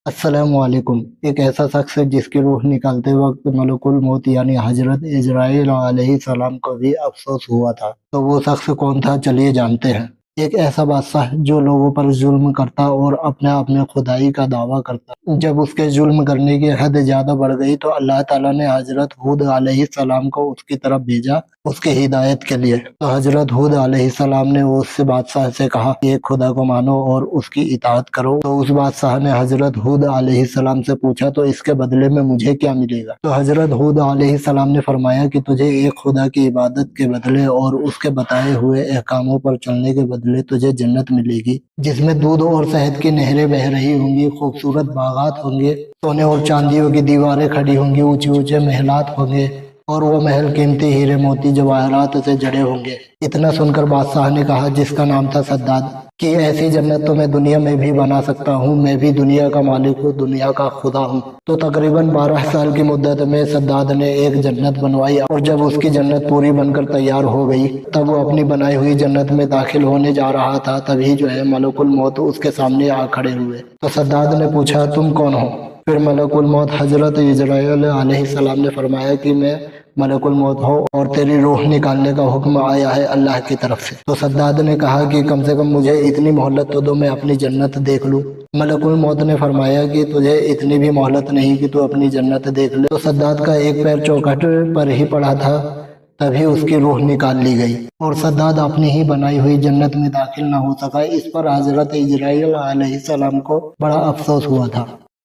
السلام علیکم۔ ایک ایسا شخص ہے جس کی روح نکالتے وقت ملک الموت یعنی حضرت اسرائیل علیہ السلام کو بھی افسوس ہوا تھا۔ تو وہ شخص کون تھا، چلیے جانتے ہیں۔ ایک ایسا بادشاہ جو لوگوں پر ظلم کرتا اور اپنے آپ میں خدائی کا دعویٰ کرتا۔ جب اس کے ظلم کرنے کی حد زیادہ بڑھ گئی تو اللہ تعالیٰ نے حضرت ہود علیہ السلام کو اس کی طرف بھیجا اس کی ہدایت کے لیے۔ تو حضرت ہود علیہ السلام نے اس بادشاہ سے کہا کہ ایک خدا کو مانو اور اس کی اطاعت کرو۔ تو اس بادشاہ نے حضرت ہود علیہ السلام سے پوچھا تو اس کے بدلے میں مجھے کیا ملے گا؟ تو حضرت ہود علیہ السلام نے فرمایا کہ تجھے ایک خدا کی عبادت کے بدلے اور اس کے بتائے ہوئے احکاموں پر چلنے کے بدلے تجھے جنت ملے گی، جس میں دودھ اور شہد کی نہریں بہہ رہی ہوں گی، خوبصورت باغات ہوں گے، سونے اور چاندیوں کی دیواریں کھڑی ہوں گی، اونچے اونچے محلات ہوں گے اور وہ محل قیمتی ہیرے موتی جواہرات سے جڑے ہوں گے۔ اتنا سن کر بادشاہ نے کہا، جس کا نام تھا سداد، کہ ایسی جنت تو میں دنیا میں بھی بنا سکتا ہوں، میں بھی دنیا کا مالک ہوں، دنیا کا خدا ہوں۔ تو تقریباً 12 سال کی مدت میں سداد نے ایک جنت بنوائی، اور جب اس کی جنت پوری بن کر تیار ہو گئی تب وہ اپنی بنائی ہوئی جنت میں داخل ہونے جا رہا تھا، تبھی ملک الموت اس کے سامنے آ کھڑے ہوئے۔ تو سداد نے پوچھا، تم کون ہو؟ پھر ملک الموت حضرت اسرائیل علیہ السلام نے فرمایا کہ میں ملک الموت ہو اور تیری روح نکالنے کا حکم آیا ہے اللہ کی طرف سے۔ تو سداد نے کہا کہ کم سے کم مجھے اتنی مہلت تو دو، میں اپنی جنت دیکھ لوں۔ ملک الموت نے فرمایا کہ تجھے اتنی بھی مہلت نہیں کہ تو اپنی جنت دیکھ لے۔ تو سداد کا ایک پیر چوکھٹ پر ہی پڑا تھا، تبھی اس کی روح نکال لی گئی اور سداد اپنی ہی بنائی ہوئی جنت میں داخل نہ ہو سکا۔ اس پر حضرت اسرائیل علیہ السلام کو بڑا افسوس ہوا تھا۔